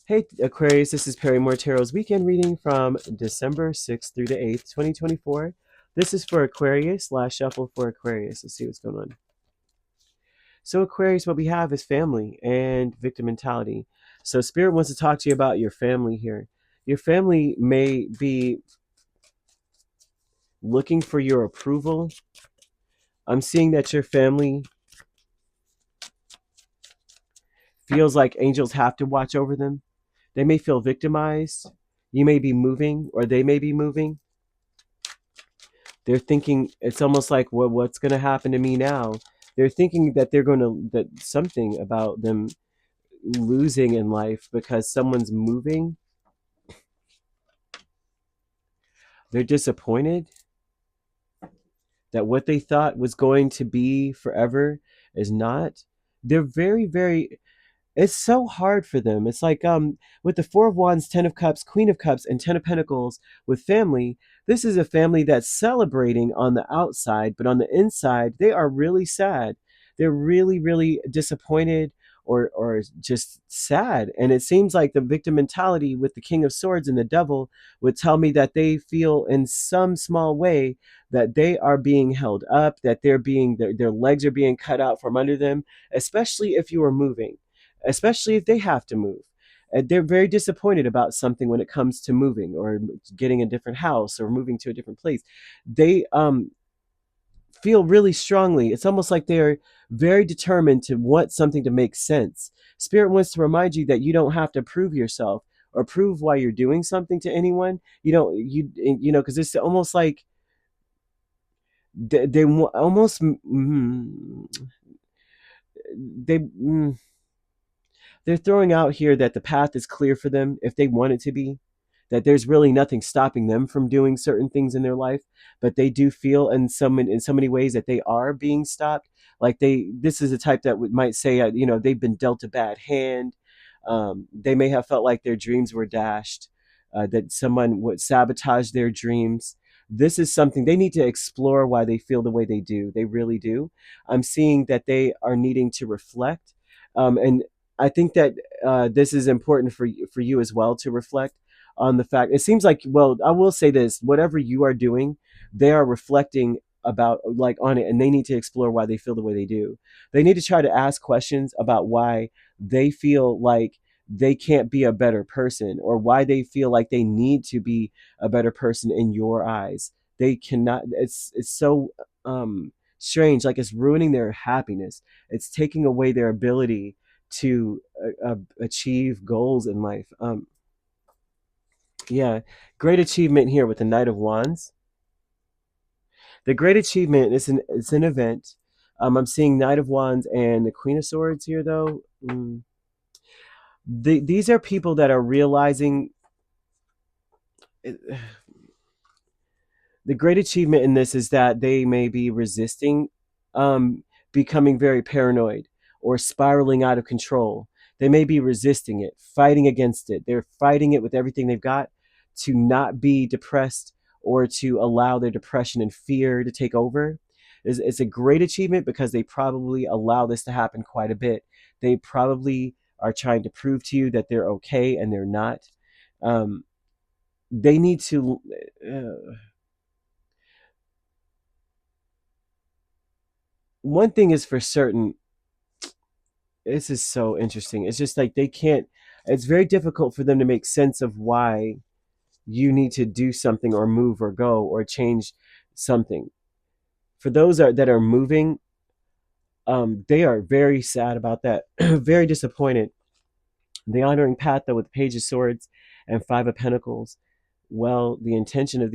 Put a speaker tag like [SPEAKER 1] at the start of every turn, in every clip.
[SPEAKER 1] Hey Aquarius, this is Perrymore Tarot's weekend reading from December 6th through the 8th, 2024. This is for Aquarius, last shuffle for Aquarius. Let's see what's going on. So Aquarius, what we have is family and victim mentality. So Spirit wants to talk to you about your family here. Your family may be looking for your approval. I'm seeing that your family feels like angels have to watch over them. They may feel victimized. You may be moving, or they may be moving. They're thinking it's almost like, well, what's going to happen to me now? They're thinking that that something about them losing in life because someone's moving. They're disappointed that what they thought was going to be forever is not. They're very, very, it's so hard for them. It's like with the Four of Wands, Ten of Cups, Queen of Cups, and Ten of Pentacles with family. This is a family that's celebrating on the outside, but on the inside, they are really sad. They're really, really disappointed or just sad. And it seems like the victim mentality with the King of Swords and the Devil would tell me that they feel in some small way that they are being held up, that their legs are being cut out from under them, especially if you are moving, especially if they have to move. And they're very disappointed about something when it comes to moving or getting a different house or moving to a different place. They feel really strongly. It's almost like they're very determined to want something to make sense. Spirit wants to remind you that you don't have to prove yourself or prove why you're doing something to anyone. Because it's almost like they almost they they're throwing out here that the path is clear for them if they want it to be, that there's really nothing stopping them from doing certain things in their life, but they do feel in so many ways that they are being stopped. Like this is a type that might say, they've been dealt a bad hand. They may have felt like their dreams were dashed, that someone would sabotage their dreams. This is something they need to explore why they feel the way they do. They really do. I'm seeing that they are needing to reflect. And I think that this is important for you as well to reflect on the fact. It seems like, well, I will say this: whatever you are doing, they are reflecting about like on it, and they need to explore why they feel the way they do. They need to try to ask questions about why they feel like they can't be a better person, or why they feel like they need to be a better person in your eyes. They cannot. It's so strange. Like it's ruining their happiness. It's taking away their ability to achieve goals in life. Yeah, great achievement here with the Knight of Wands. The great achievement is it's an event. I'm seeing Knight of Wands and the Queen of Swords here, though. These are people that are realizing the great achievement in this is that they may be resisting becoming very paranoid or spiraling out of control. They may be resisting it, fighting against it. They're fighting it with everything they've got to not be depressed or to allow their depression and fear to take over. It's a great achievement because they probably allow this to happen quite a bit. They probably are trying to prove to you that they're okay and they're not. Um, they need to. One thing is for certain, this is so interesting. It's just like they can't, it's very difficult for them to make sense of why you need to do something or move or go or change something. For those that are moving, they are very sad about that, very disappointed. The honoring path, though, with the Page of Swords and Five of Pentacles, well, the intention of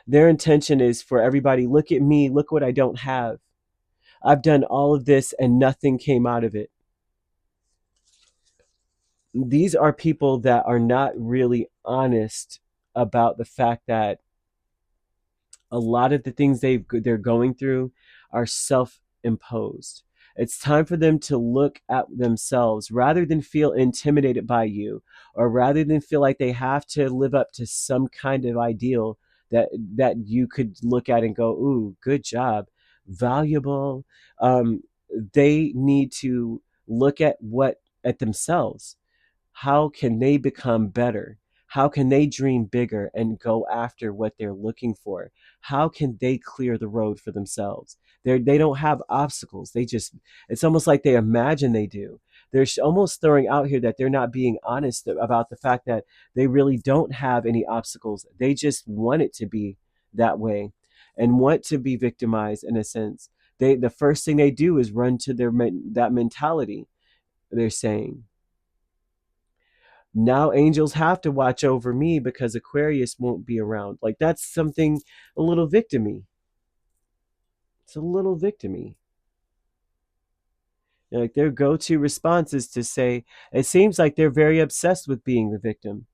[SPEAKER 1] their intention is for everybody, look at me, look what I don't have. I've done all of this and nothing came out of it. These are people that are not really honest about the fact that a lot of the things they're going through are self-imposed. It's time for them to look at themselves rather than feel intimidated by you, or rather than feel like they have to live up to some kind of ideal that you could look at and go, ooh, good job, valuable. They need to look at themselves. How can they become better? How can they dream bigger and go after what they're looking for? How can they clear the road for themselves? They don't have obstacles. They just, it's almost like they imagine they do. They're almost throwing out here that they're not being honest about the fact that they really don't have any obstacles. They just want it to be that way and want to be victimized in a sense. The first thing they do is run to that mentality. They're saying, now angels have to watch over me because Aquarius won't be around. Like, that's something a little victimy. It's a little victimy. Like, their go-to response is to say, it seems like they're very obsessed with being the victim.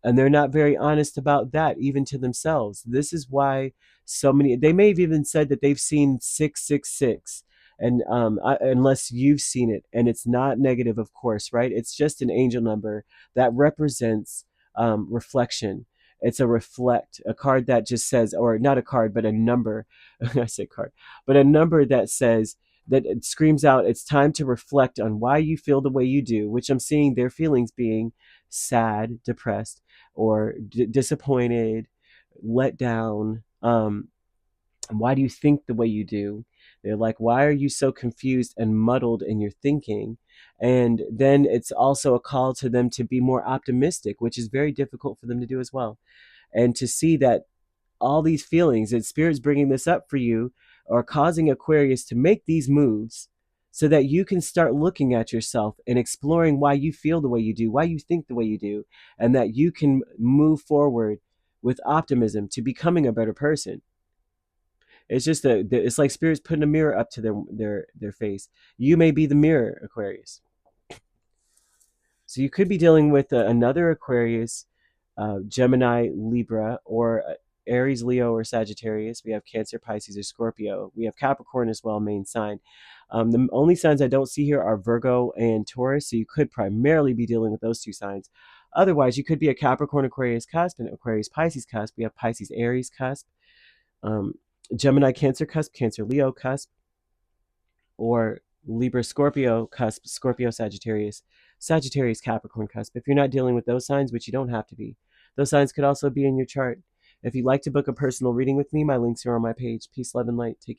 [SPEAKER 1] And they're not very honest about that, even to themselves. This is why so many, they may have even said that they've seen 666, and unless you've seen it, and it's not negative, of course, right? It's just an angel number that represents reflection. It's a reflect, a card that just says, or not a card, but a number. I say card, but a number that says, that it screams out, it's time to reflect on why you feel the way you do, which I'm seeing their feelings being sad, depressed, or disappointed, let down. Why do you think the way you do? They're like, why are you so confused and muddled in your thinking? And then it's also a call to them to be more optimistic, which is very difficult for them to do as well. And to see that all these feelings and spirits bringing this up for you are causing Aquarius to make these moves so that you can start looking at yourself and exploring why you feel the way you do, why you think the way you do, and that you can move forward with optimism to becoming a better person. It's just it's like spirits putting a mirror up to their face. You may be the mirror, Aquarius. So you could be dealing with another Aquarius, Gemini, Libra, or Aries, Leo, or Sagittarius. We have Cancer, Pisces, or Scorpio. We have Capricorn as well, main sign. The only signs I don't see here are Virgo and Taurus, so you could primarily be dealing with those two signs. Otherwise, you could be a Capricorn, Aquarius cusp, and Aquarius, Pisces cusp. We have Pisces, Aries cusp, um, Gemini, Cancer cusp, Cancer, Leo cusp, or Libra, Scorpio cusp, Scorpio, Sagittarius, Sagittarius, Capricorn cusp. If you're not dealing with those signs, which you don't have to be, those signs could also be in your chart. If you'd like to book a personal reading with me, my links are on my page. Peace, love, and light. Take care.